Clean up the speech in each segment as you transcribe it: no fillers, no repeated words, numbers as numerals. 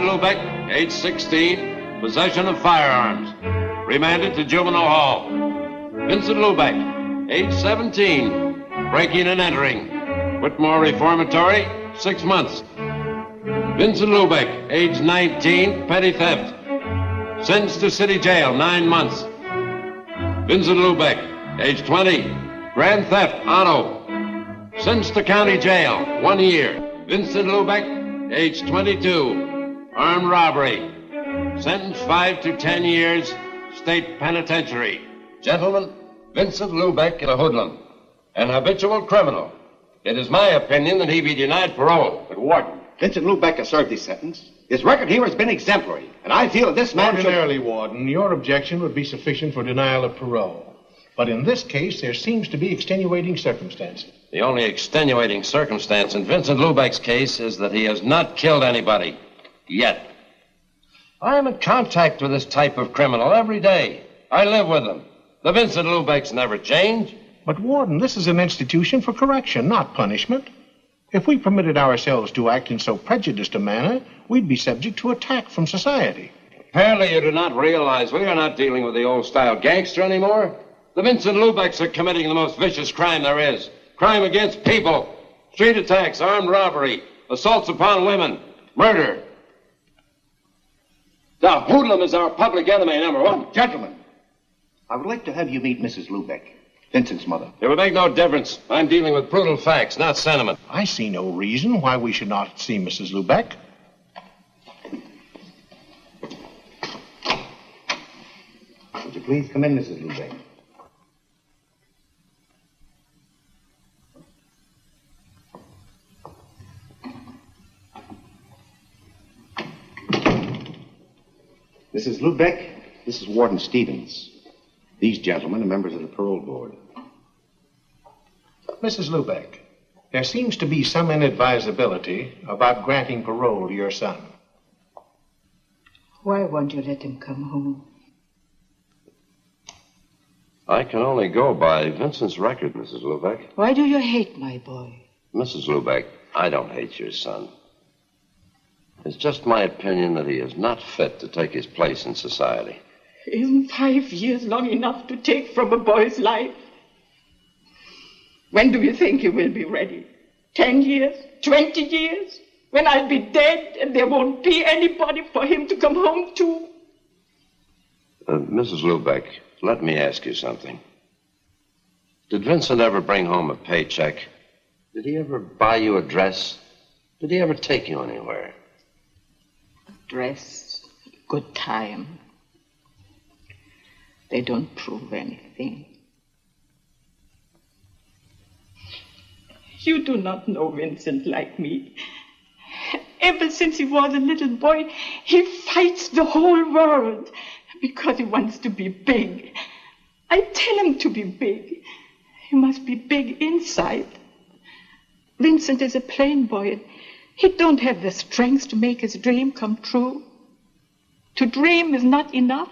Lubeck, age 16, possession of firearms. Remanded to juvenile hall. Vincent Lubeck, age 17, breaking and entering. Whitmore Reformatory, 6 months. Vincent Lubeck, age 19, petty theft. Sentenced to city jail, 9 months. Vincent Lubeck, age 20, grand theft, auto. Sentenced to county jail, 1 year. Vincent Lubeck, age 22, armed robbery. Sentenced 5 to 10 years, state penitentiary. Gentlemen, Vincent Lubeck is a hoodlum, an habitual criminal. It is my opinion that he be denied parole. But, Warden, Vincent Lubeck has served his sentence. His record here has been exemplary, and I feel that this man Ordinarily, Warden, your objection would be sufficient for denial of parole. But in this case, there seems to be extenuating circumstances. The only extenuating circumstance in Vincent Lubeck's case is that he has not killed anybody. Yet. I am in contact with this type of criminal every day. I live with them. The Vincent Lubecks never change. But, Warden, this is an institution for correction, not punishment. If we permitted ourselves to act in so prejudiced a manner, we'd be subject to attack from society. Apparently you do not realize we are not dealing with the old-style gangster anymore. The Vincent Lubecks are committing the most vicious crime there is. Crime against people. Street attacks, armed robbery, assaults upon women, murder. The hoodlum is our public enemy #1. Gentlemen, I would like to have you meet Mrs. Lubeck, Vincent's mother. It would make no difference. I'm dealing with brutal facts, not sentiment. I see no reason why we should not see Mrs. Lubeck. Would you please come in, Mrs. Lubeck? Mrs. Lubeck, this is Warden Stevens. These gentlemen are members of the parole board. Mrs. Lubeck, there seems to be some inadvisability about granting parole to your son. Why won't you let him come home? I can only go by Vincent's record, Mrs. Lubeck. Why do you hate my boy? Mrs. Lubeck, I don't hate your son. It's just my opinion that he is not fit to take his place in society. Isn't 5 years long enough to take from a boy's life? When do you think he will be ready? 10 years? 20 years? When I'll be dead and there won't be anybody for him to come home to? Mrs. Lubeck, let me ask you something. Did Vincent ever bring home a paycheck? Did he ever buy you a dress? Did he ever take you anywhere? Dress, good time. They don't prove anything. You do not know Vincent like me. Ever since he was a little boy, he fights the whole world because he wants to be big. I tell him to be big. He must be big inside. Vincent is a plain boy. He don't have the strength to make his dream come true. To dream is not enough.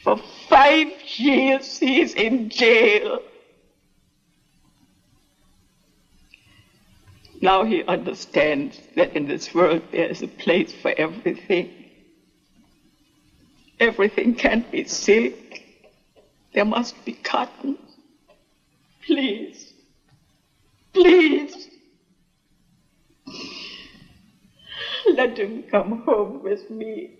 For 5 years he's in jail. Now he understands that in this world there is a place for everything. Everything can't be silk. There must be cotton. Please. Please, let him come home with me.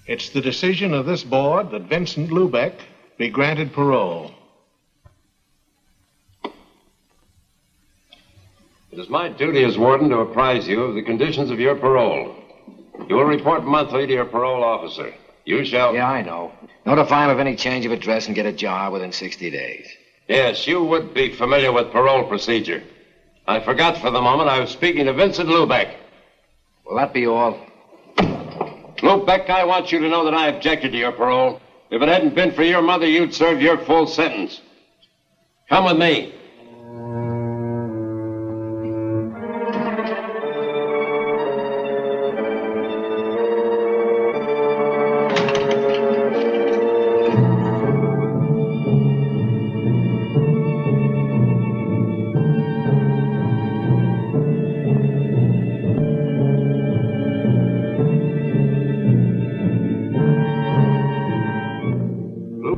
It's the decision of this board that Vincent Lubeck be granted parole. It is my duty as warden to apprise you of the conditions of your parole. You will report monthly to your parole officer. You shall... Yeah, I know. Notify him of any change of address and get a job within 60 days. Yes, you would be familiar with parole procedure. I forgot for the moment I was speaking to Vincent Lubeck. Will that be all? Lubeck, I want you to know that I objected to your parole. If it hadn't been for your mother, you'd serve your full sentence. Come with me.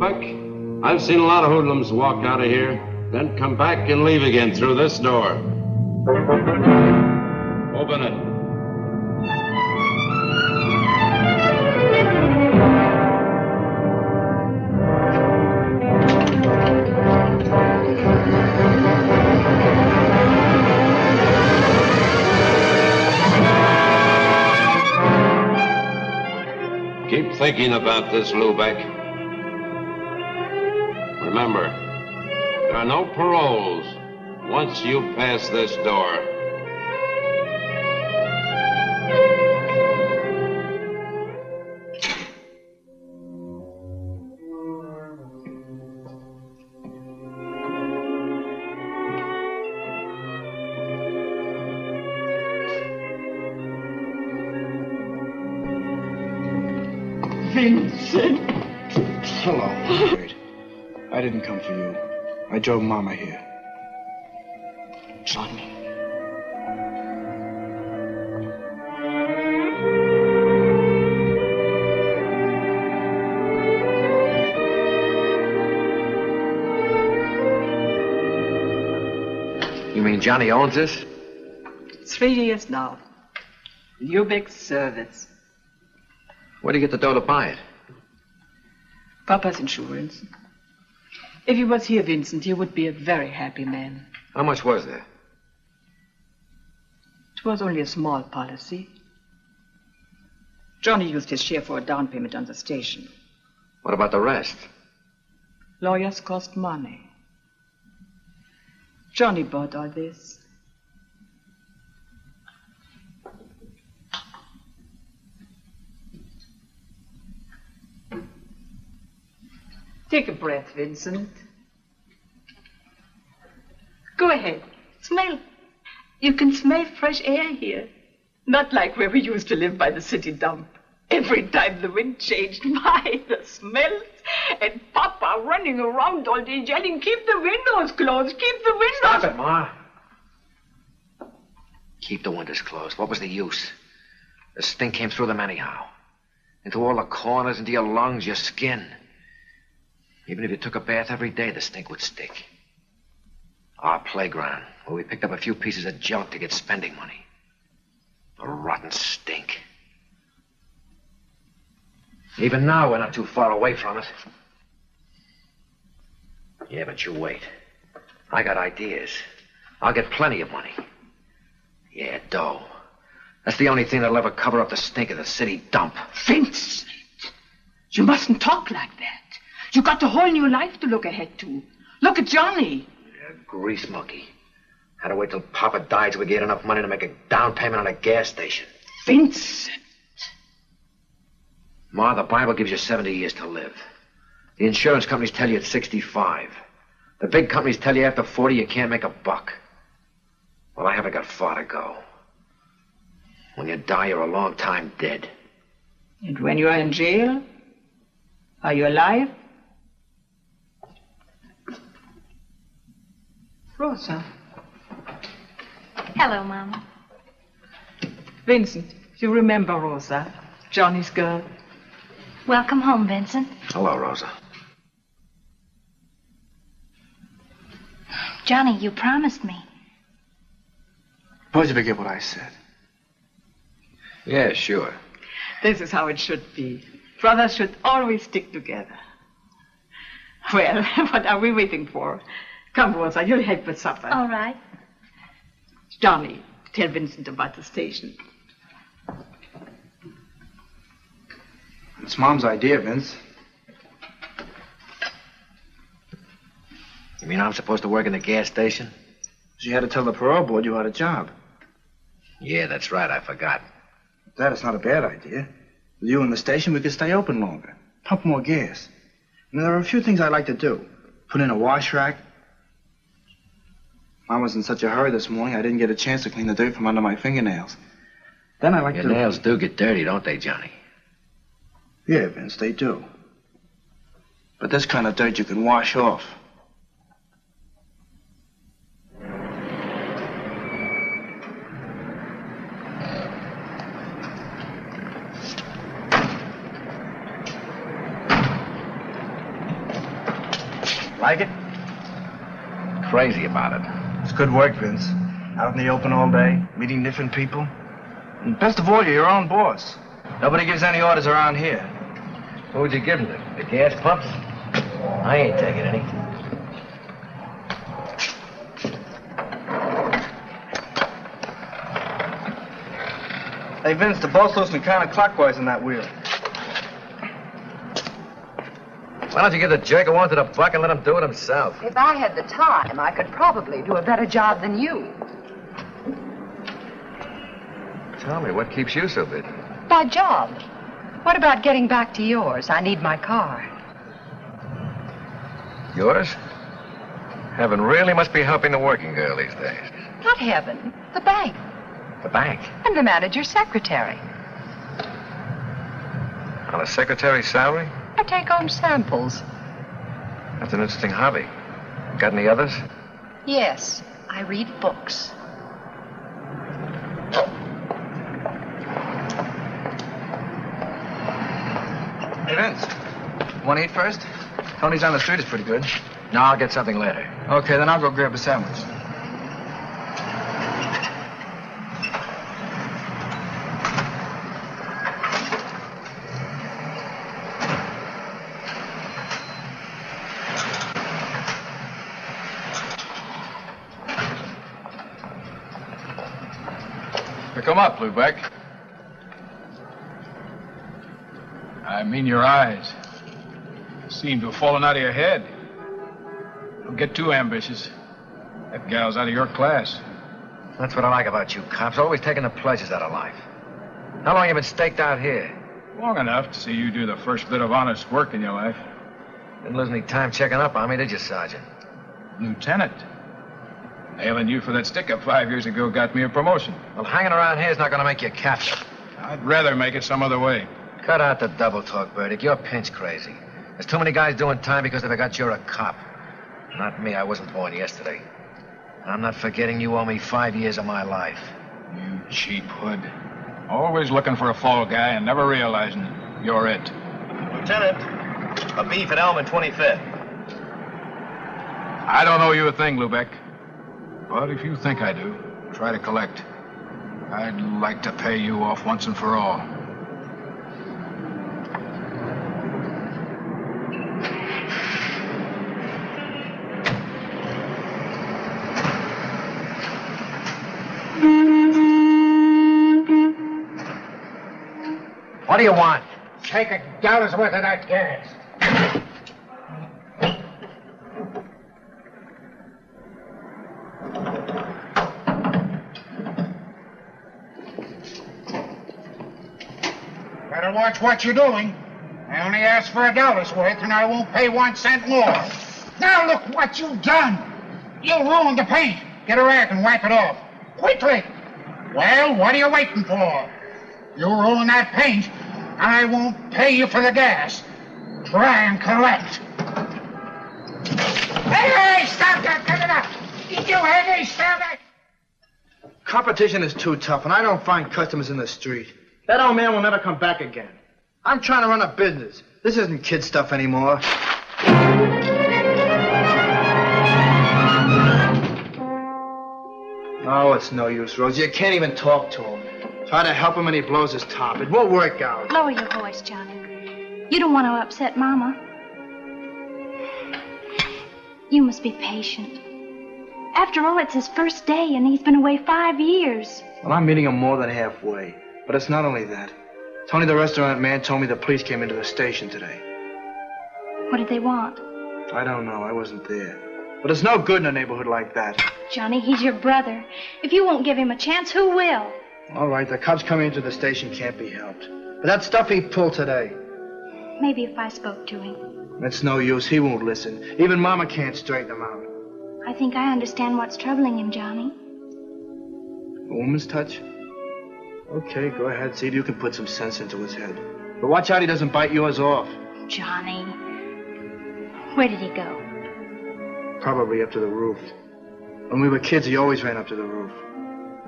Lubeck, I've seen a lot of hoodlums walk out of here, then come back and leave again through this door. Open it. Keep thinking about this, Lubeck. Remember, there are no paroles once you pass this door. Vincent. Hello, Margaret. I didn't come for you. I drove Mama here. Johnny. You mean Johnny owns this? 3 years now. Lubeck's service. Where'd he get the dough to buy it? Papa's insurance. If he was here, Vincent, he would be a very happy man. How much was there? It was only a small policy. Johnny used his share for a down payment on the station. What about the rest? Lawyers cost money. Johnny bought all this. Take a breath, Vincent. Go ahead. Smell. You can smell fresh air here. Not like where we used to live by the city dump. Every time the wind changed, my, the smells. And Papa running around all day yelling, keep the windows closed, keep the windows... Stop it, Ma. Keep the windows closed. What was the use? The stink came through them anyhow. Into all the corners, into your lungs, your skin. Even if you took a bath every day, the stink would stick. Our playground, where we picked up a few pieces of junk to get spending money. A rotten stink. Even now, we're not too far away from it. Yeah, but you wait. I got ideas. I'll get plenty of money. Yeah, dough. That's the only thing that'll ever cover up the stink of the city dump. Vincent, you mustn't talk like that. You got a whole new life to look ahead to. Look at Johnny. Yeah, grease monkey. Had to wait till Papa died so we get enough money to make a down payment on a gas station. Vincent. Ma, the Bible gives you 70 years to live. The insurance companies tell you it's 65. The big companies tell you after 40 you can't make a buck. Well, I haven't got far to go. When you die, you're a long time dead. And when you are in jail, are you alive? Rosa. Hello, Mama. Vincent, you remember Rosa, Johnny's girl? Welcome home, Vincent. Hello, Rosa. Johnny, you promised me. Suppose you forget what I said. Yeah, sure. This is how it should be. Brothers should always stick together. Well, what are we waiting for? Come, Rosa, you'll help with supper. All right. Johnny, tell Vincent about the station. It's Mom's idea, Vince. You mean I'm supposed to work in the gas station? She had to tell the parole board you had a job. Yeah, that's right. I forgot. That is not a bad idea. With you in the station, we could stay open longer. Pump more gas. And there are a few things I'd like to do. Put in a wash rack. Mom was in such a hurry this morning, I didn't get a chance to clean the dirt from under my fingernails. Then I like Your to... nails do get dirty, don't they, Johnny? Yeah, Vince, they do. But this kind of dirt you can wash off. Like it? Crazy about it. It's good work, Vince. Out in the open all day, meeting different people. And best of all, you're your own boss. Nobody gives any orders around here. What would you give him? The gas pumps? I ain't taking any. Hey, Vince, the boat's loosening counterclockwise in that wheel. Why don't you give the jerk a one to the buck and let him do it himself? If I had the time, I could probably do a better job than you. Tell me, what keeps you so busy? My job. What about getting back to yours? I need my car. Yours? Heaven really must be helping the working girl these days. Not heaven. The bank. The bank? And the manager's secretary. On a secretary's salary? I take home samples. That's an interesting hobby. Got any others? Yes, I read books. Hey, Vince. Want to eat first? Tony's on the street is pretty good. No, I'll get something later. Okay, then I'll go grab a sandwich. Pick 'em up, Lubeck. I mean your eyes. Seem to have fallen out of your head. Don't get too ambitious. That gal's out of your class. That's what I like about you cops, always taking the pleasures out of life. How long you been staked out here? Long enough to see you do the first bit of honest work in your life. Didn't lose any time checking up on me, did you, Sergeant? Lieutenant. Nailing you for that stick-up 5 years ago got me a promotion. Well, hanging around here is not going to make you a captain. I'd rather make it some other way. Cut out the double talk, Burdick. You're pinch crazy. There's too many guys doing time because they forgot you're a cop. Not me. I wasn't born yesterday. And I'm not forgetting you owe me 5 years of my life. You cheap hood. Always looking for a fall guy and never realizing you're it. Lieutenant, a beef at Elm and 25th. I don't owe you a thing, Lubeck. But if you think I do, try to collect. I'd like to pay you off once and for all. What do you want? Take $1 worth of that gas. Better watch what you're doing. I only asked for $1's worth, and I won't pay 1 cent more. Now look what you've done. You ruined the paint. Get a rag and wipe it off. Quickly. Well, what are you waiting for? You ruin that paint, and I won't pay you for the gas. Try and collect. Hey, stop that! Cut it up! Did you hear me? Stop it! Competition is too tough, and I don't find customers in the street. That old man will never come back again. I'm trying to run a business. This isn't kid stuff anymore. Oh, it's no use, Rosie. You can't even talk to him. Try to help him and he blows his top. It won't work out. Lower your voice, Johnny. You don't want to upset Mama. You must be patient. After all, it's his first day, and he's been away 5 years. Well, I'm meeting him more than halfway. But it's not only that. Tony, the restaurant man, told me the police came into the station today. What did they want? I don't know. I wasn't there. But it's no good in a neighborhood like that. Johnny, he's your brother. If you won't give him a chance, who will? All right, the cops coming into the station can't be helped. But that stuff he pulled today. Maybe if I spoke to him. It's no use. He won't listen. Even Mama can't straighten him out. I think I understand what's troubling him, Johnny. A woman's touch? Okay, go ahead. See if you can put some sense into his head. But watch out he doesn't bite yours off. Johnny. Where did he go? Probably up to the roof. When we were kids, he always ran up to the roof.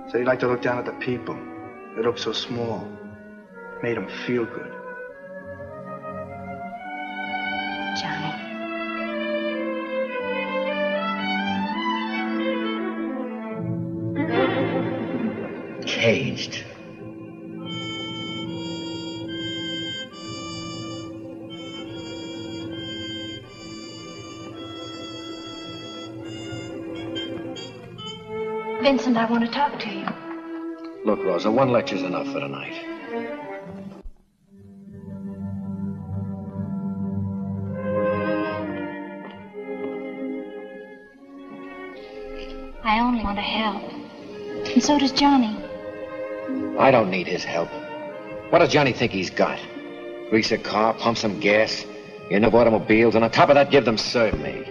Said he liked to look down at the people. They looked so small. Made him feel good. Johnny. changed. Vincent, I want to talk to you. Look, Rosa, one lecture's enough for tonight. I only want to help. And so does Johnny. I don't need his help. What does Johnny think he's got? Grease a car, pump some gas, you know, automobiles, and on top of that, give them serve me.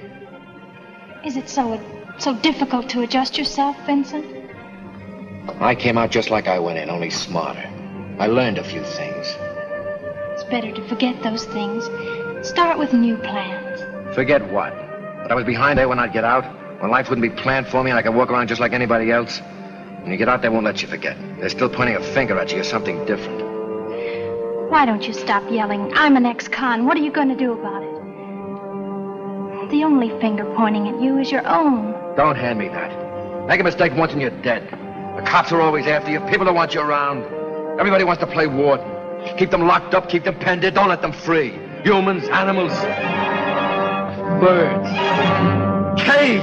Is it so difficult to adjust yourself, Vincent? I came out just like I went in, only smarter. I learned a few things. It's better to forget those things. Start with new plans. Forget what? That I was behind there when I'd get out? When life wouldn't be planned for me and I could walk around just like anybody else? When you get out, they won't let you forget. They're still pointing a finger at you or something different. Why don't you stop yelling? I'm an ex-con. What are you going to do about it? The only finger pointing at you is your own. Don't hand me that. Make a mistake once and you're dead. The cops are always after you. People don't want you around. Everybody wants to play warden. Keep them locked up, keep them penned in. Don't let them free. Humans, animals, birds. Cage!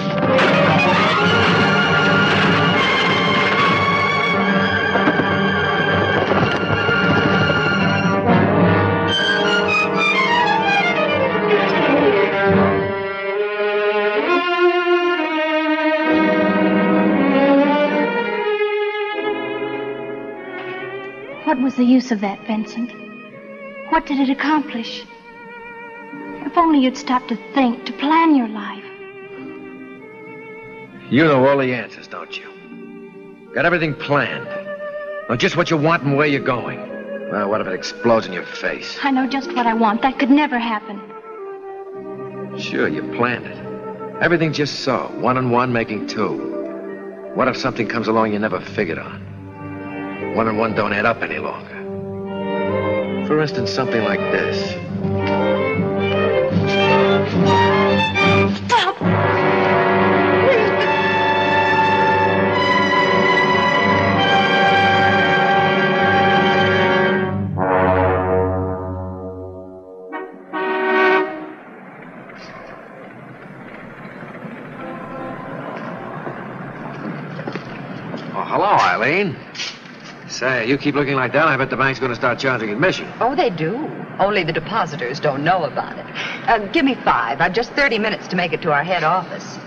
What was the use of that, Vincent? What did it accomplish? If only you'd stop to think, to plan your life. You know all the answers, don't you? Got everything planned. Know just what you want and where you're going. Well, what if it explodes in your face? I know just what I want. That could never happen. Sure, you planned it. Everything just so. 1 and 1 making 2. What if something comes along you never figured on? 1 and 1 don't add up any longer. For instance, something like this. Stop! Oh, hello, Allene. Say, you keep looking like that, I bet the bank's going to start charging admission. Oh, they do. Only the depositors don't know about it. Give me 5. I've just 30 minutes to make it to our head office.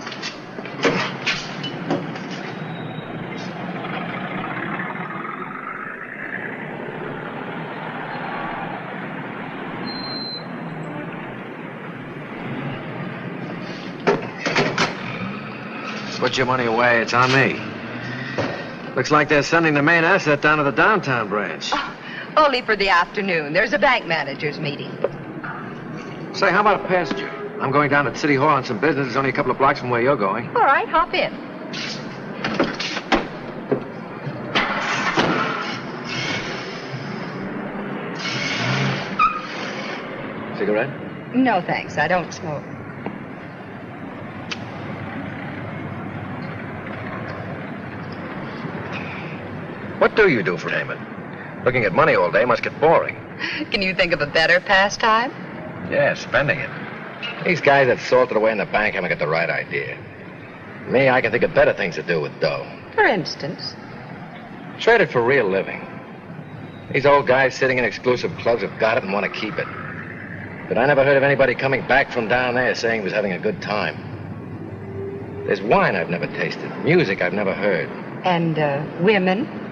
Put your money away, it's on me. Looks like they're sending the main asset down to the downtown branch. Oh, only for the afternoon. There's a bank manager's meeting. Say, how about a passenger? I'm going down to City Hall on some business. It's only a couple of blocks from where you're going. All right, hop in. Cigarette? No, thanks. I don't smoke. What do you do for payment? Looking at money all day must get boring. Can you think of a better pastime? Yeah, spending it. These guys that salted away in the bank haven't got the right idea. Me, I can think of better things to do with dough. For instance? Trade it for real living. These old guys sitting in exclusive clubs have got it and want to keep it. But I never heard of anybody coming back from down there saying he was having a good time. There's wine I've never tasted, music I've never heard. And, women?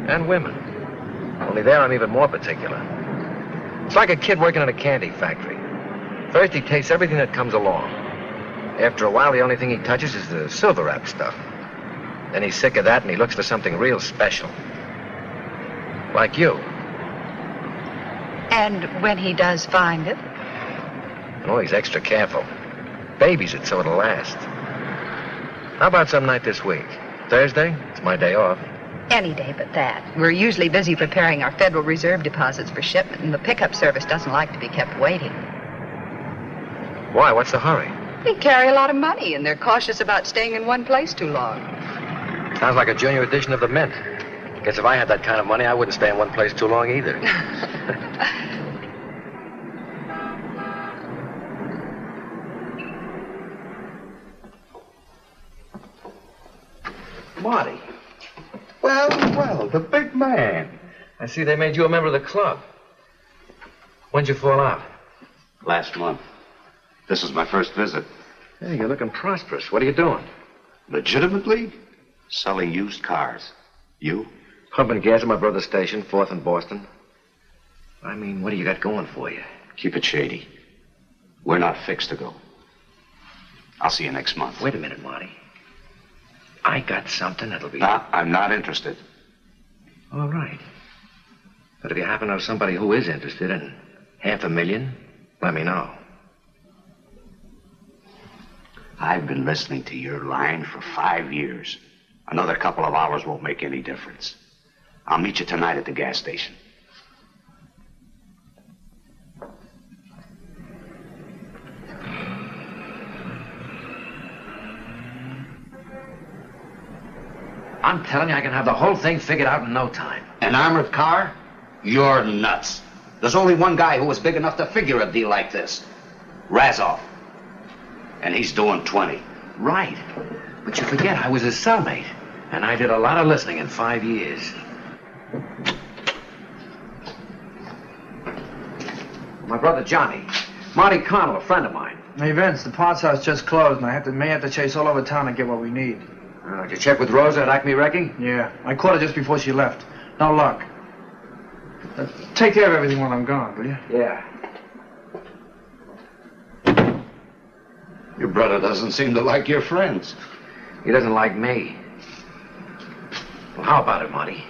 And women. Only there I'm even more particular. It's like a kid working in a candy factory. First he tastes everything that comes along. After a while, the only thing he touches is the silver wrap stuff. Then he's sick of that and he looks for something real special. Like you. And when he does find it? Oh, he's extra careful. Babies it so it'll last. How about some night this week? Thursday? It's my day off. Any day but that. We're usually busy preparing our Federal Reserve deposits for shipment, and the pickup service doesn't like to be kept waiting. Why? What's the hurry? They carry a lot of money, and they're cautious about staying in one place too long. Sounds like a junior edition of the Mint. Guess Guess if I had that kind of money, I wouldn't stay in one place too long either. Marty. Well, the big man. I see they made you a member of the club. When'd you fall out? Last month. This is my first visit. Hey, you're looking prosperous. What are you doing? Legitimately? Selling used cars. You? Pumping gas at my brother's station, 4th and Boston. I mean, what do you got going for you? Keep it shady. We're not fixed to go. I'll see you next month. Wait a minute, Marty. I got something that'll be... Nah, I'm not interested. All right. But if you happen to know somebody who is interested in $500,000, let me know. I've been listening to your line for 5 years. Another couple of hours won't make any difference. I'll meet you tonight at the gas station. I'm telling you, I can have the whole thing figured out in no time. An armored car? You're nuts. There's only one guy who was big enough to figure a deal like this. Razov. And he's doing 20. Right. But you forget I was his cellmate. And I did a lot of listening in 5 years. My brother Johnny. Marty Connell, a friend of mine. Hey, Vince, the parts house just closed, and I may have to chase all over town to get what we need. Did you check with Rosa at Acme Wrecking? Yeah, I caught her just before she left. No luck. Take care of everything while I'm gone, will you? Yeah. Your brother doesn't seem to like your friends. He doesn't like me. Well, how about it, Marty?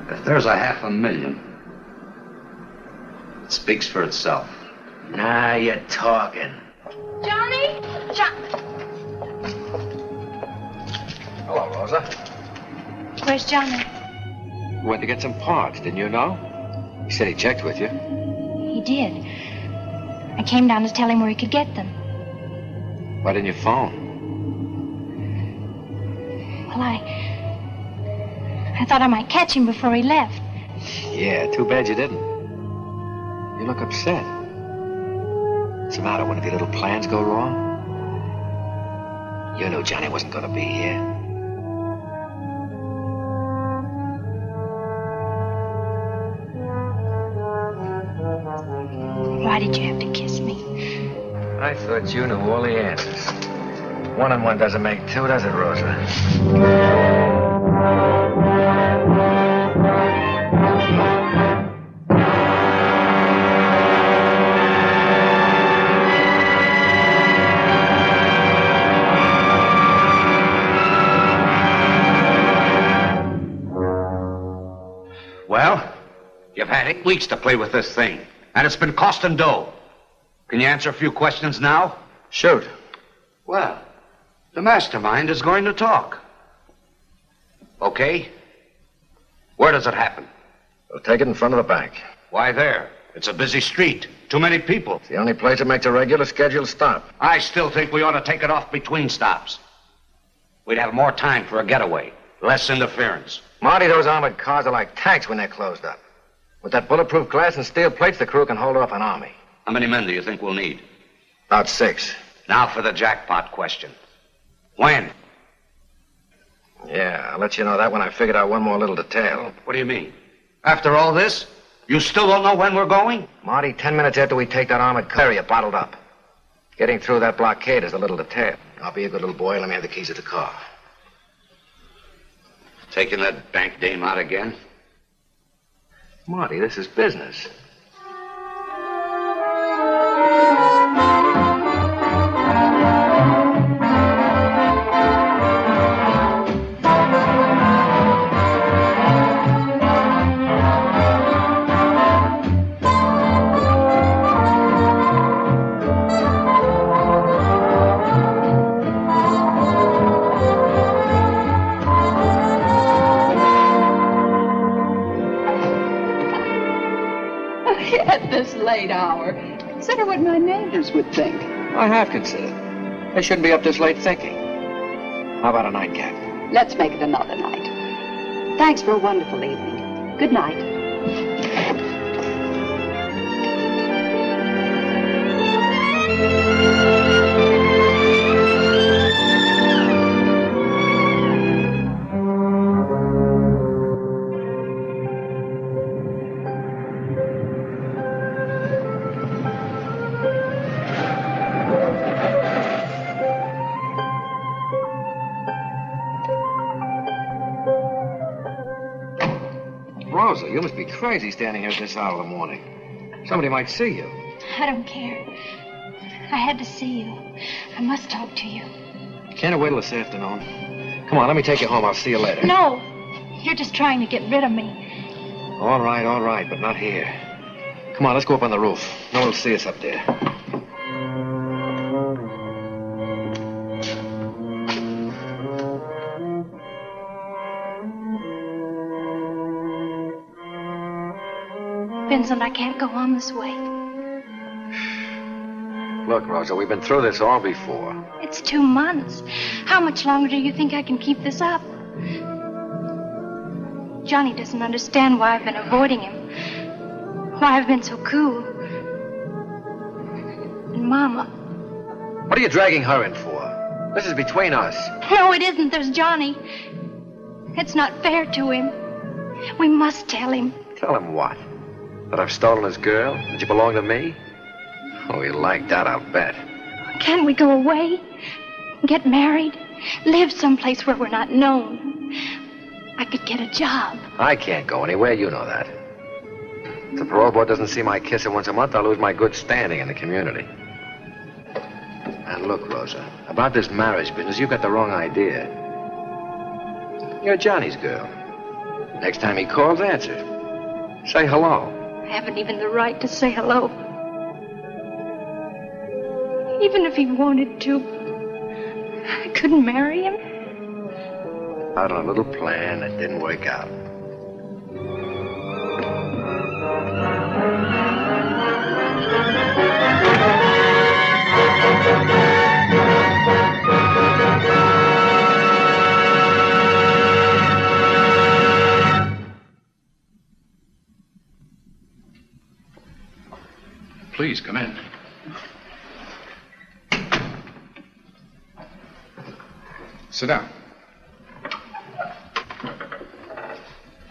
If there's $500,000, it speaks for itself. Now you're talking. Johnny? Hello, Rosa. Where's Johnny? You went to get some parts, didn't you know? He said he checked with you. He did. I came down to tell him where he could get them. Why didn't you phone? Well, I thought I might catch him before he left. Yeah, too bad you didn't. You look upset. What's the matter? One of your little plans go wrong? You knew Johnny wasn't going to be here. Why did you have to kiss me? I thought you knew all the answers. 1 and 1 doesn't make 2, does it, Rosa? Well, you've had 8 weeks to play with this thing, and it's been costing dough. Can you answer a few questions now? Shoot. Well, the mastermind is going to talk. Okay. Where does it happen? We'll take it in front of the bank. Why there? It's a busy street. Too many people. It's the only place that makes a regular scheduled stop. I still think we ought to take it off between stops. We'd have more time for a getaway. Less interference. Marty, those armored cars are like tanks when they're closed up. With that bulletproof glass and steel plates, the crew can hold off an army. How many men do you think we'll need? About 6. Now for the jackpot question. When? Yeah, I'll let you know that when I figured out one more little detail. What do you mean? After all this, you still don't know when we're going? Marty, 10 minutes after we take that armored car, you're bottled up. Getting through that blockade is a little detail. I'll be a good little boy and let me have the keys of the car. Taking that bank dame out again? Marty, this is business. At this late hour, consider what my neighbors would think. I have considered. They shouldn't be up this late thinking. How about a nightcap? Let's make it another night. Thanks for a wonderful evening. Good night. Rosa, you must be crazy standing here at this hour of the morning. Somebody might see you. I don't care. I had to see you. I must talk to you. Can't you wait till this afternoon? Come on, let me take you home. I'll see you later. No. You're just trying to get rid of me. All right, but not here. Come on, let's go up on the roof. No one will see us up there. Vincent, I can't go on this way. Look, Rosa, we've been through this all before. It's 2 months. How much longer do you think I can keep this up? Johnny doesn't understand why I've been avoiding him. Why I've been so cool. And Mama. What are you dragging her in for? This is between us. No, it isn't. There's Johnny. It's not fair to him. We must tell him. Tell him what? That I've stolen his girl? That you belong to me? Oh, he'll like that, I'll bet. Can't we go away? Get married? Live someplace where we're not known? I could get a job. I can't go anywhere, you know that. If the parole board doesn't see my kisser once a month, I'll lose my good standing in the community. And look, Rosa, about this marriage business, you've got the wrong idea. You're Johnny's girl. Next time he calls, answer. Say hello. I haven't even the right to say hello. Even if he wanted to, I couldn't marry him. Out on a little plan that didn't work out. Please, come in. Sit down.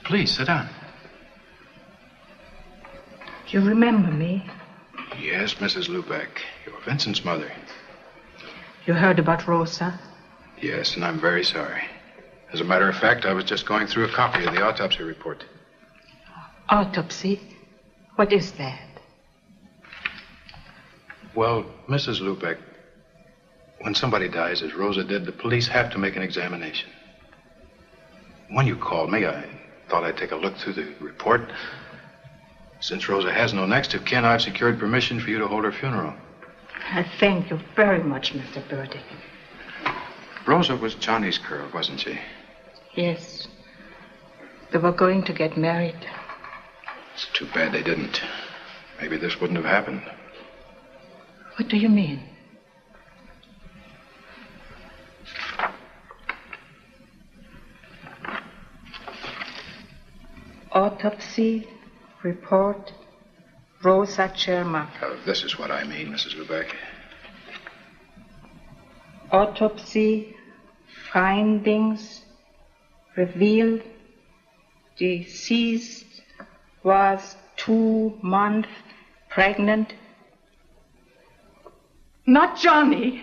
Please, sit down. You remember me? Yes, Mrs. Lubeck. You're Vincent's mother. You heard about Rosa? Yes, and I'm very sorry. As a matter of fact, I was just going through a copy of the autopsy report. Autopsy? What is that? Well, Mrs. Lubeck, when somebody dies, as Rosa did, the police have to make an examination. When you called me, I thought I'd take a look through the report. Since Rosa has no next of kin, I've secured permission for you to hold her funeral. I thank you very much, Mr. Burdick. Rosa was Johnny's girl, wasn't she? Yes. They were going to get married. It's too bad they didn't. Maybe this wouldn't have happened. What do you mean? Autopsy report, Rosa Chermak. This is what I mean, Mrs. Lubeck. Autopsy findings revealed deceased was 2 months pregnant. Not Johnny.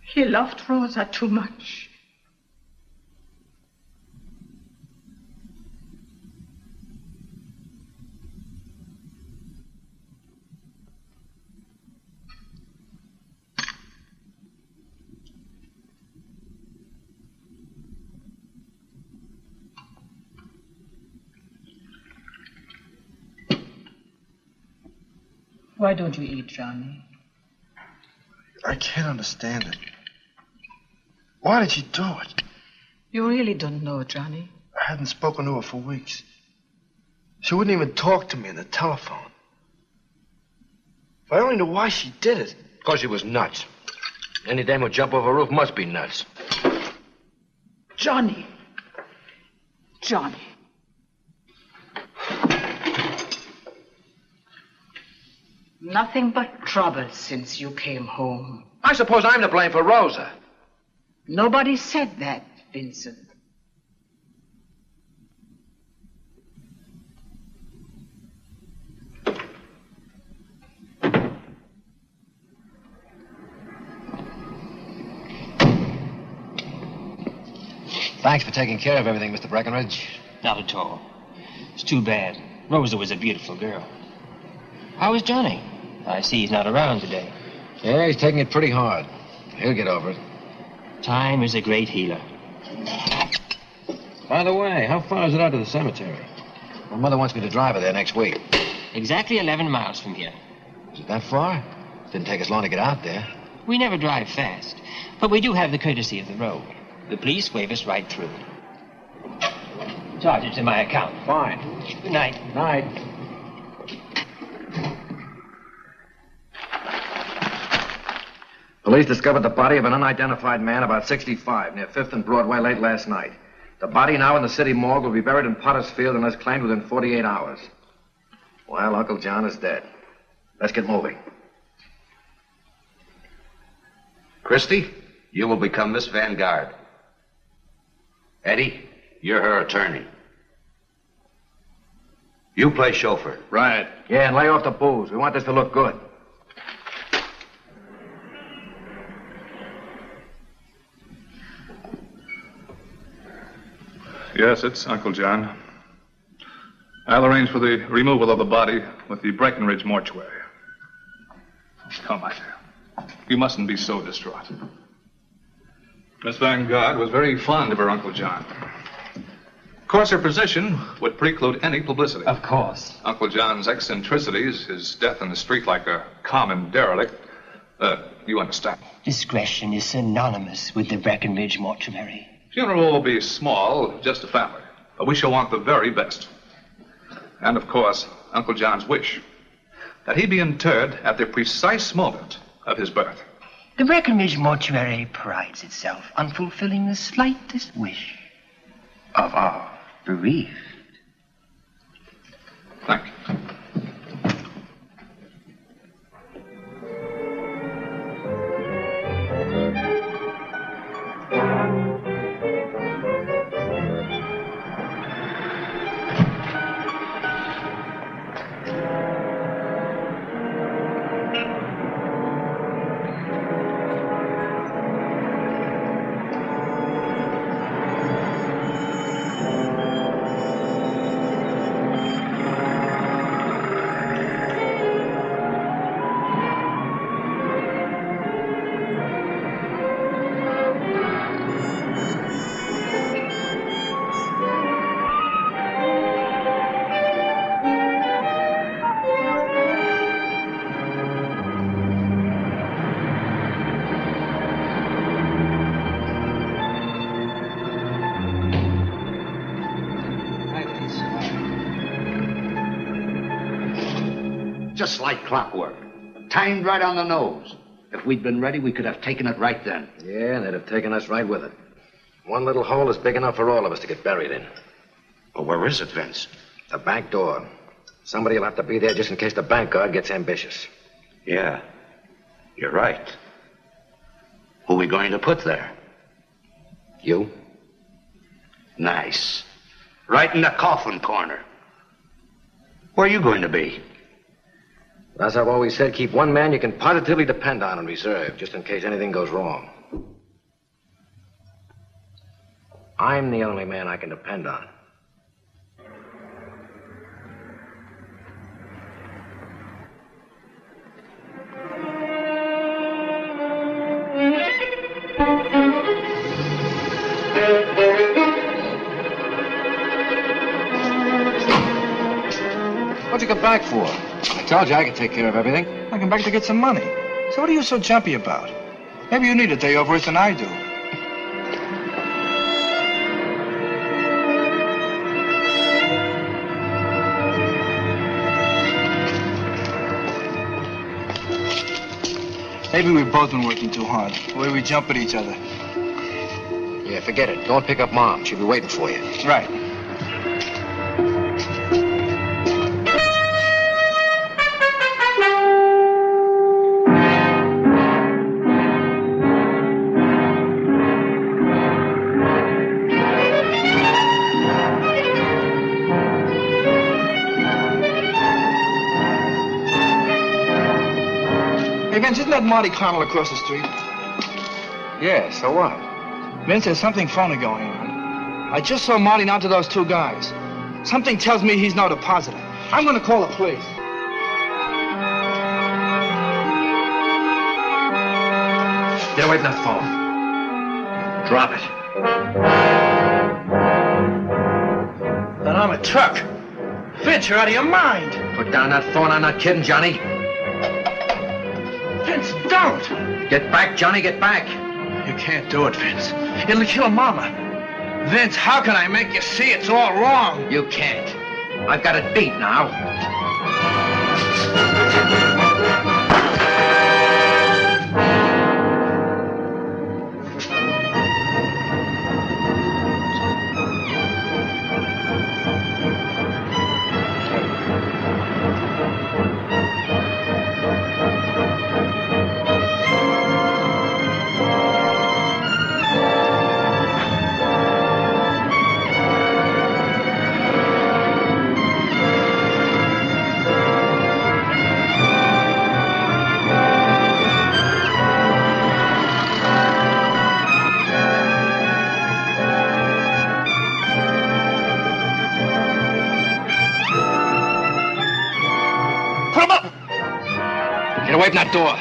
He loved Rosa too much. Why don't you eat, Johnny? I can't understand it. Why did she do it? You really don't know, Johnny. I hadn't spoken to her for weeks. She wouldn't even talk to me on the telephone. If I only knew why she did it. Because she was nuts. Any dame who jump over a roof must be nuts. Johnny. Johnny. Nothing but trouble since you came home. I suppose I'm to blame for Rosa. Nobody said that, Vincent. Thanks for taking care of everything, Mr. Breckenridge. Not at all. It's too bad. Rosa was a beautiful girl. How is Johnny? I see he's not around today. Yeah, he's taking it pretty hard. He'll get over it. Time is a great healer. By the way, how far is it out to the cemetery? My mother wants me to drive her there next week. Exactly 11 miles from here. Is it that far? Didn't take us long to get out there. We never drive fast, but we do have the courtesy of the road. The police wave us right through. Charge it to my account. Fine. Good night. Night. Police discovered the body of an unidentified man about 65 near 5th and Broadway late last night. The body now in the city morgue will be buried in Potter's Field unless claimed within 48 hours. Well, Uncle John is dead. Let's get moving. Christie, you will become Miss Vanguard. Eddie, you're her attorney. You play chauffeur. Right. Yeah, and lay off the booze. We want this to look good. Yes, it's Uncle John. I'll arrange for the removal of the body with the Breckenridge mortuary. Come, my dear. You mustn't be so distraught. Miss Vanguard was very fond of her Uncle John. Of course, her position would preclude any publicity. Of course. Uncle John's eccentricities, his death in the street like a common derelict, you understand. Discretion is synonymous with the Breckenridge mortuary. Funeral will be small, just a family. But we shall want the very best. And, of course, Uncle John's wish that he be interred at the precise moment of his birth. The Breckenridge mortuary prides itself on fulfilling the slightest wish of our bereaved. Thank you. Just like clockwork. Timed right on the nose. If we'd been ready, we could have taken it right then. Yeah, and they'd have taken us right with it. One little hole is big enough for all of us to get buried in. Well, where is it, Vince? The back door. Somebody will have to be there just in case the bank guard gets ambitious. Yeah, you're right. Who are we going to put there? You? Nice. Right in the coffin corner. Where are you going to be? As I've always said, keep one man you can positively depend on in reserve, just in case anything goes wrong. I'm the only man I can depend on. What'd you come back for? I told you I could take care of everything. I come back to get some money. So what are you so jumpy about? Maybe you need a day off worse than I do. Maybe we've both been working too hard. The way we jump at each other. Yeah, forget it. Go and pick up Mom. She'll be waiting for you. Right. Hey, Vince, isn't that Marty Connell across the street? Yeah, so what? Vince, there's something phony going on. I just saw Marty down to those two guys. Something tells me he's no depositor. I'm going to call the police. Get away from that phone. Drop it. Then I'm a truck. Vince, you're out of your mind. Put down that phone. I'm not kidding, Johnny. Vince, don't! Get back, Johnny, get back. You can't do it, Vince. It'll kill Mama. Vince, how can I make you see it's all wrong? You can't. I've got it beat now. Get away from that door.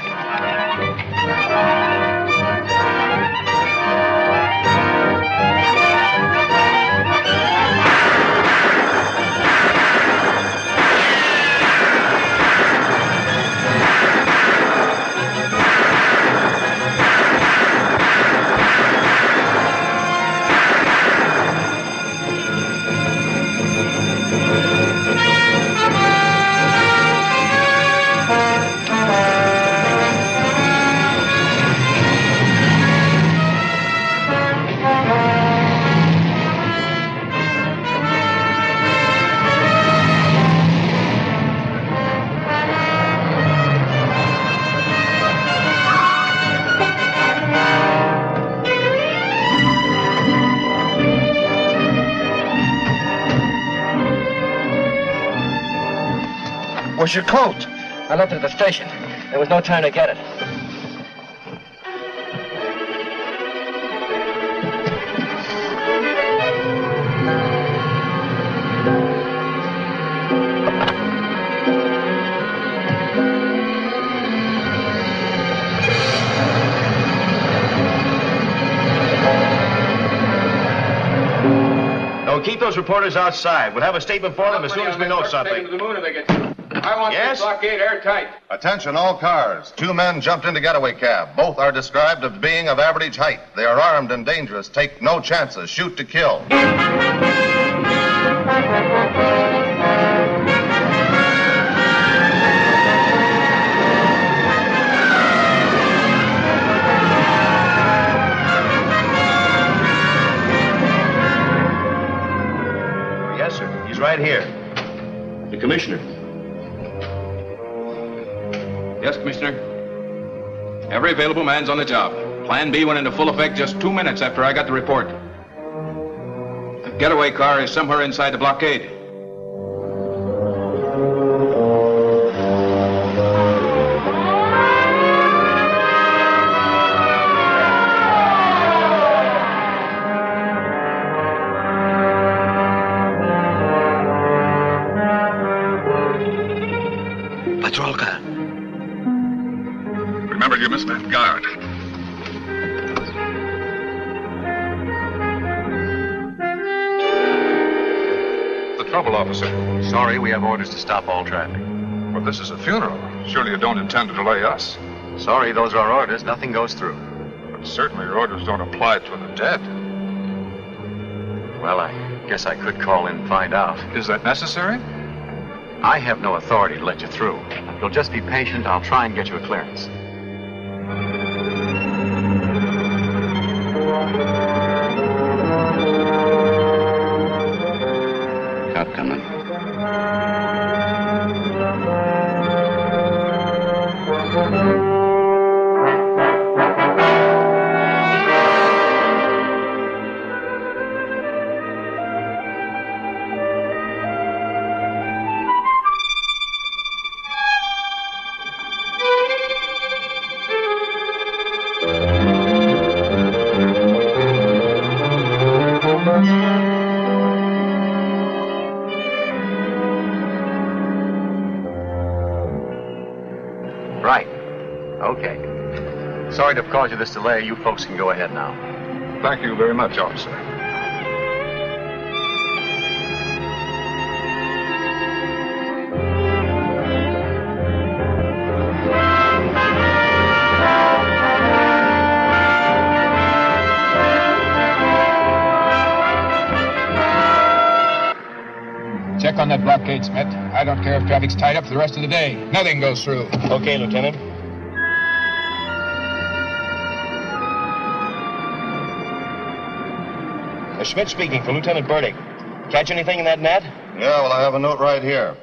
Where's your coat? I left it at the station. There was no time to get it. No, keep those reporters outside. We'll have a statement for them as soon as we know something. To the moon if they get through. I want this blockade airtight. Attention all cars. 2 men jumped into getaway cab. Both are described as being of average height. They are armed and dangerous. Take no chances. Shoot to kill. Yes, sir. He's right here. The commissioner. Yes, Commissioner. Every available man's on the job. Plan B went into full effect just 2 minutes after I got the report. The getaway car is somewhere inside the blockade. Patrol car. Remember, you missed that guard. The trouble, officer? Sorry, we have orders to stop all traffic. Well, this is a funeral. Surely you don't intend to delay us. Sorry, those are our orders. Nothing goes through. But certainly your orders don't apply to the dead. Well, I guess I could call in and find out. Is that necessary? I have no authority to let you through. If you'll just be patient, I'll try and get you a clearance. Cop coming. Right. Okay. Sorry to have caused you this delay. You folks can go ahead now. Thank you very much, officer. Check on that blockade, Smith. I don't care if traffic's tied up for the rest of the day. Nothing goes through. Okay, Lieutenant. Schmidt speaking for Lieutenant Burdick. Catch anything in that net? Yeah, well, I have a note right here.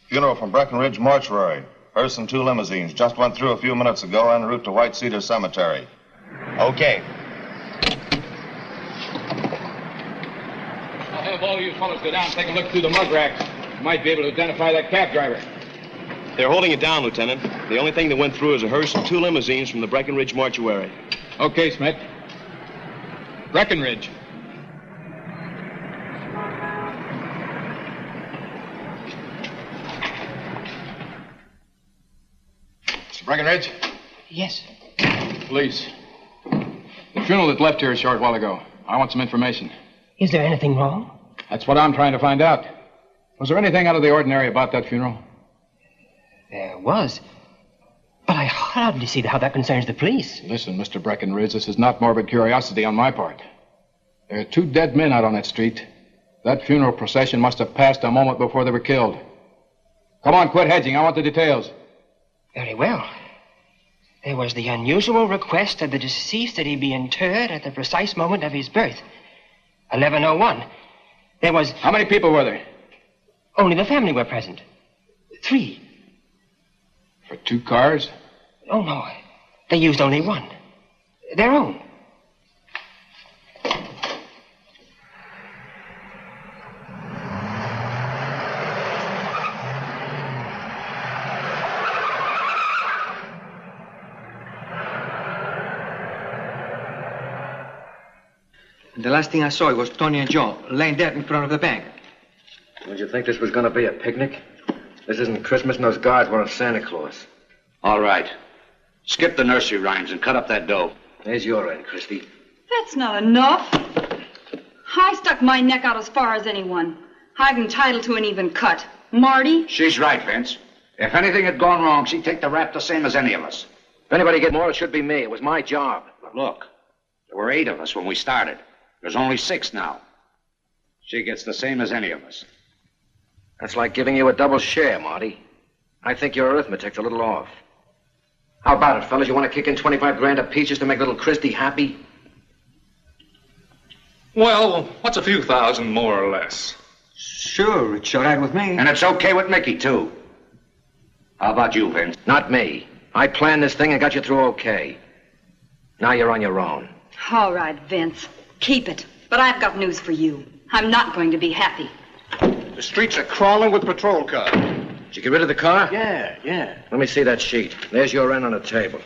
Funeral from Breckenridge Mortuary. Hearse and 2 limousines. Just went through a few minutes ago en route to White Cedar Cemetery. Okay. I'll have all you fellows go down and take a look through the mug racks. You might be able to identify that cab driver. They're holding it down, Lieutenant. The only thing that went through is a hearse and 2 limousines from the Breckenridge Mortuary. Okay, Smith. Breckenridge. Mr. Breckenridge? Yes. Police. The funeral that left here a short while ago. I want some information. Is there anything wrong? That's what I'm trying to find out. Was there anything out of the ordinary about that funeral? There was. But I hardly see how that concerns the police. Listen, Mr. Breckenridge, this is not morbid curiosity on my part. There are 2 dead men out on that street. That funeral procession must have passed a moment before they were killed. Come on, quit hedging. I want the details. Very well. There was the unusual request of the deceased that he be interred at the precise moment of his birth. 11:01. There was... How many people were there? Only the family were present. 3. For 2 cars? Oh, no. They used only 1. Their own. The last thing I saw was Tony and Joe laying dead in front of the bank. Did you think this was going to be a picnic? This isn't Christmas and those guards weren't Santa Claus. All right. Skip the nursery rhymes and cut up that dough. There's your end, Christy. That's not enough. I stuck my neck out as far as anyone. I'm entitled to an even cut. Marty? She's right, Vince. If anything had gone wrong, she'd take the rap the same as any of us. If anybody get more, it should be me. It was my job. But look, there were 8 of us when we started. There's only 6 now. She gets the same as any of us. That's like giving you a double share, Marty. I think your arithmetic's a little off. How about it, fellas? You want to kick in 25 grand of peaches to make little Christy happy? Well, what's a few thousand more or less? Sure, it's all right with me. And it's okay with Mickey, too. How about you, Vince? Not me. I planned this thing and got you through okay. Now you're on your own. All right, Vince. Keep it. But I've got news for you. I'm not going to be happy. The streets are crawling with patrol cars. Did you get rid of the car? Yeah. Let me see that sheet. There's your end on the table.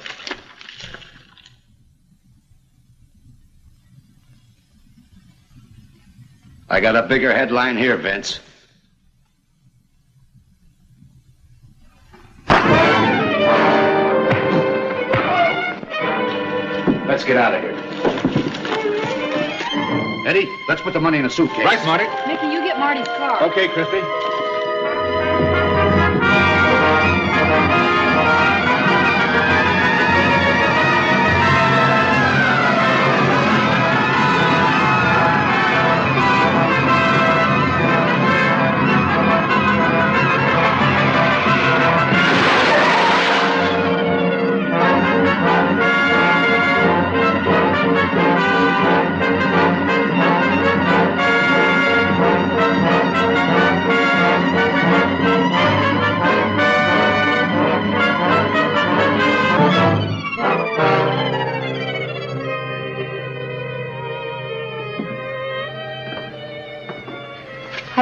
I got a bigger headline here, Vince. Let's get out of here. Eddie, let's put the money in a suitcase. Right, Marty. Mickey, you get Marty's car. Okay, Christy.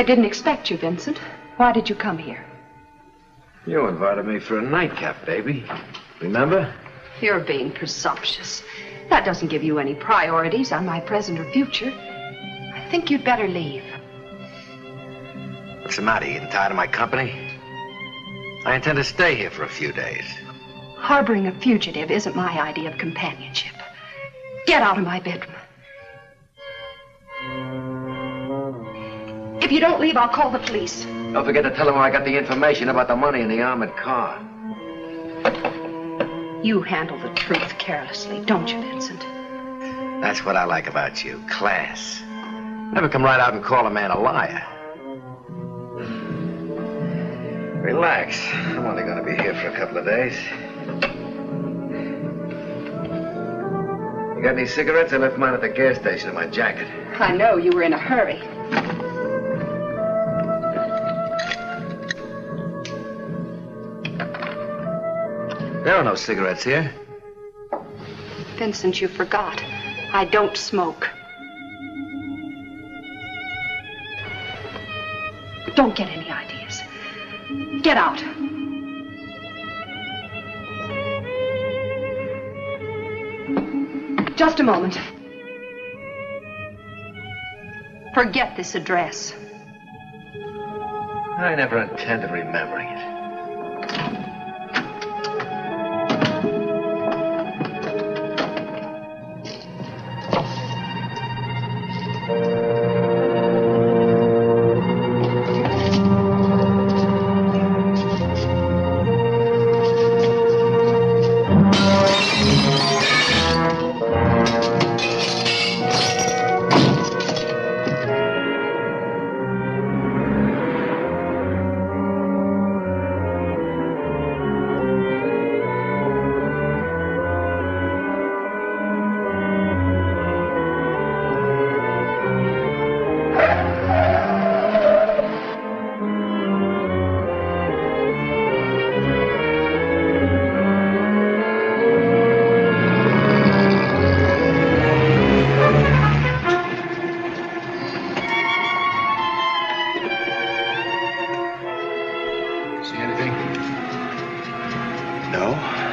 I didn't expect you, Vincent. Why did you come here? You invited me for a nightcap, baby. Remember? You're being presumptuous. That doesn't give you any priorities on my present or future. I think you'd better leave. What's the matter? You getting tired of my company? I intend to stay here for a few days. Harboring a fugitive isn't my idea of companionship. Get out of my bedroom. If you don't leave, I'll call the police. Don't forget to tell them where I got the information about the money in the armored car. You handle the truth carelessly, don't you, Vincent? That's what I like about you, class. Never come right out and call a man a liar. Relax. I'm only going to be here for a couple of days. You got any cigarettes? I left mine at the gas station in my jacket. I know you were in a hurry. There are no cigarettes here. Vincent, you forgot. I don't smoke. Don't get any ideas. Get out. Just a moment. Forget this address. I never intended remembering it.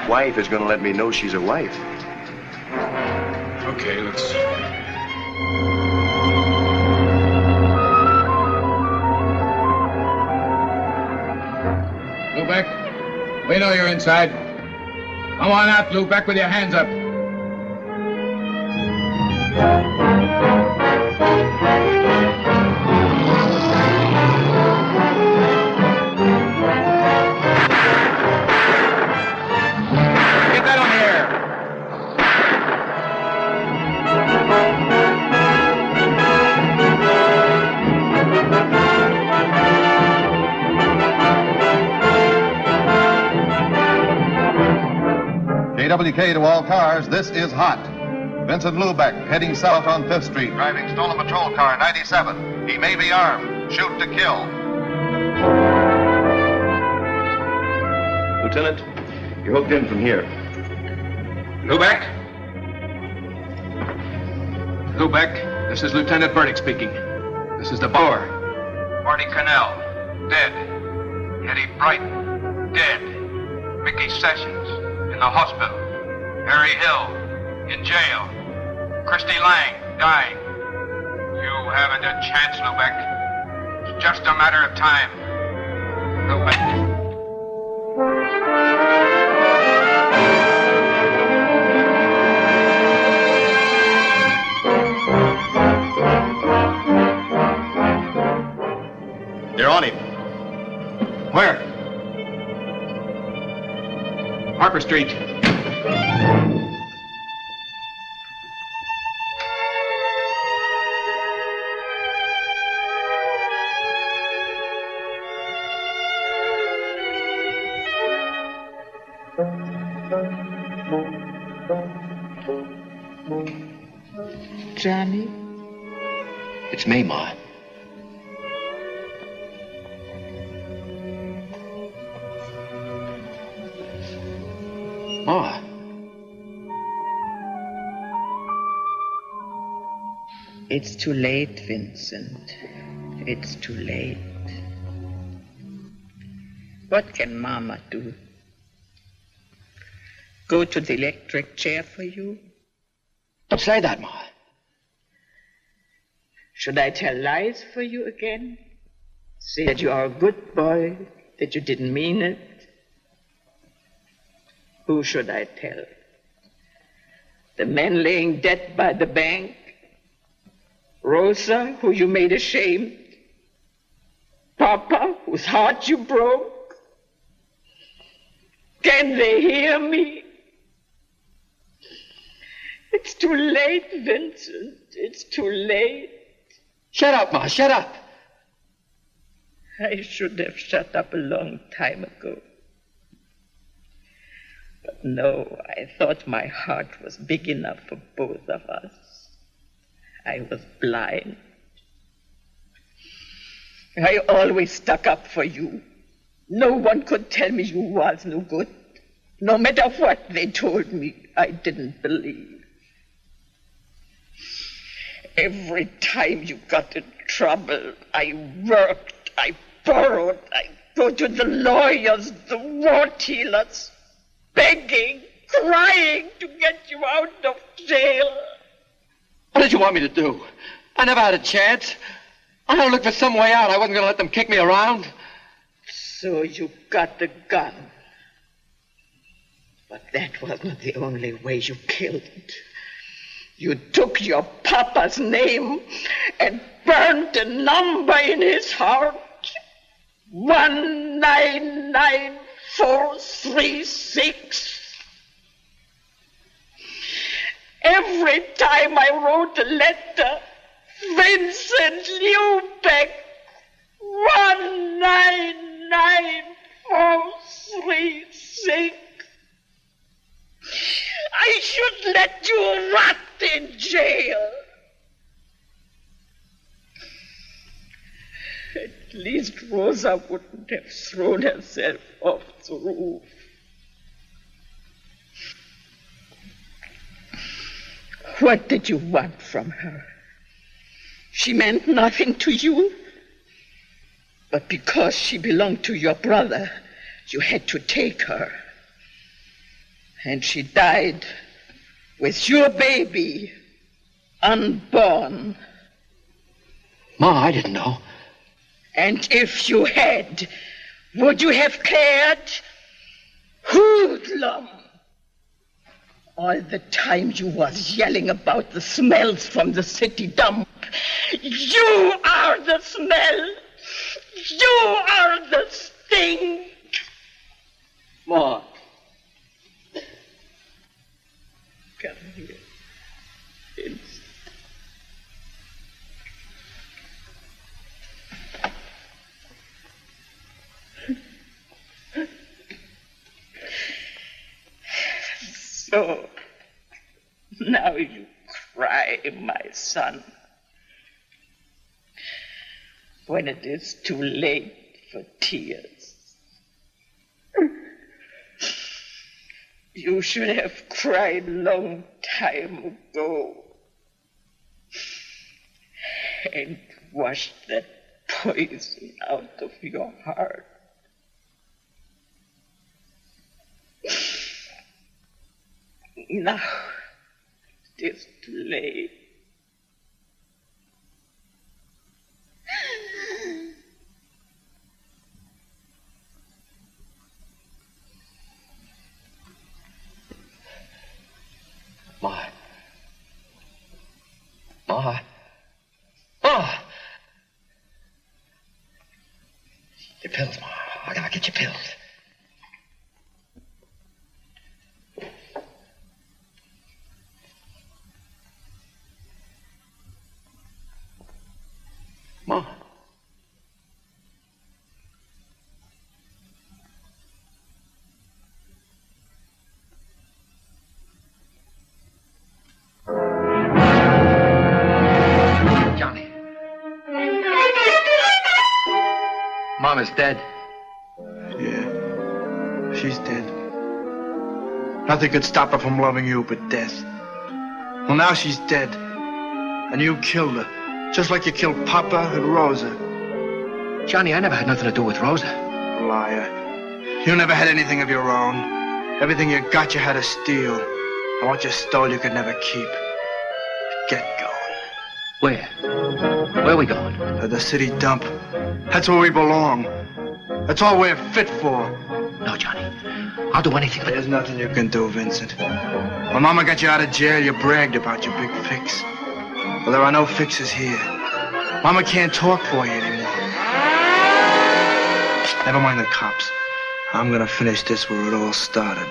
Wife is going to let me know she's a wife. Okay, let's... Lubeck, we know you're inside. Come on out, Lubeck, with your hands up. KWK to all cars, this is hot. Vincent Lubeck heading south on 5th Street, driving stolen patrol car 97. He may be armed. Shoot to kill. Lieutenant, you're hooked in from here. Lubeck? Lubeck, this is Lieutenant Burdick speaking. This is the Boer. Marty Cannell, dead. Eddie Brighton, dead. Mickey Sessions, in the hospital. Harry Hill, in jail. Christy Lang, dying. You haven't a chance, Lubeck. It's just a matter of time. Lubeck. They're on him. Where? Harper Street. Johnny? It's me, Ma. Ma. It's too late, Vincent. It's too late. What can Mama do? Go to the electric chair for you? Don't say that, Ma. Should I tell lies for you again? Say that you are a good boy, that you didn't mean it? Who should I tell? The man laying dead by the bank? Rosa, who you made ashamed? Papa, whose heart you broke? Can they hear me? It's too late, Vincent. It's too late. Shut up, Ma, shut up. I should have shut up a long time ago. But no, I thought my heart was big enough for both of us. I was blind. I always stuck up for you. No one could tell me you was no good. No matter what they told me, I didn't believe. Every time you got in trouble, I worked, I borrowed, I go to the lawyers, the wart healers, begging, crying to get you out of jail. What did you want me to do? I never had a chance. I had to look for some way out. I wasn't going to let them kick me around. So you got the gun. But that wasn't the only way you killed. You took your papa's name and burned a number in his heart. 199436. Every time I wrote a letter, Vincent Lubeck, 199436. I should let you rot in jail. At least Rosa wouldn't have thrown herself off the roof. What did you want from her? She meant nothing to you. But because she belonged to your brother, you had to take her. And she died with your baby, unborn. Ma, I didn't know. And if you had, would you have cared? Hoodlum! All the time you was yelling about the smells from the city dump. You are the smell. You are the stink. Ma. Come here. So, now you cry, my son. When it is too late for tears. You should have cried a long time ago and washed that poison out of your heart. Now it is too late. Ma. Ma. Ma! Your pills, Ma. I gotta get your pills. Ma. Johnny. Mom is dead. Yeah, she's dead. Nothing could stop her from loving you but death. Well, now she's dead. And you killed her. Just like you killed Papa and Rosa. Johnny, I never had nothing to do with Rosa. Liar. You never had anything of your own. Everything you got, you had to steal. And what you stole, you could never keep. Get going. Where? Where are we going? To the city dump. That's where we belong. That's all we're fit for. No, Johnny. I'll do anything. There's nothing you can do, Vincent. When Mama got you out of jail, you bragged about your big fix. Well, there are no fixes here. Mama can't talk for you anymore. Never mind the cops. I'm gonna finish this where it all started.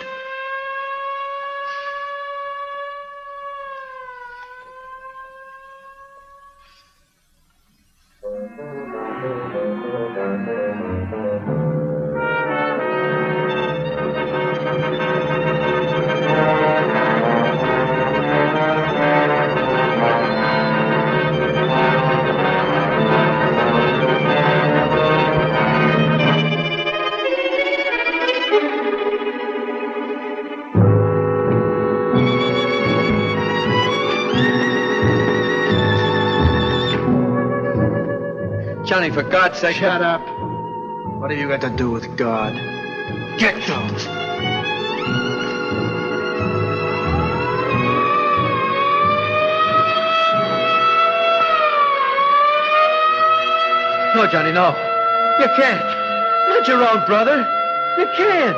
Johnny, for God's sake... Shut up. What have you got to do with God? Get those. No, Johnny, no. You can't. Not your own brother. You can't.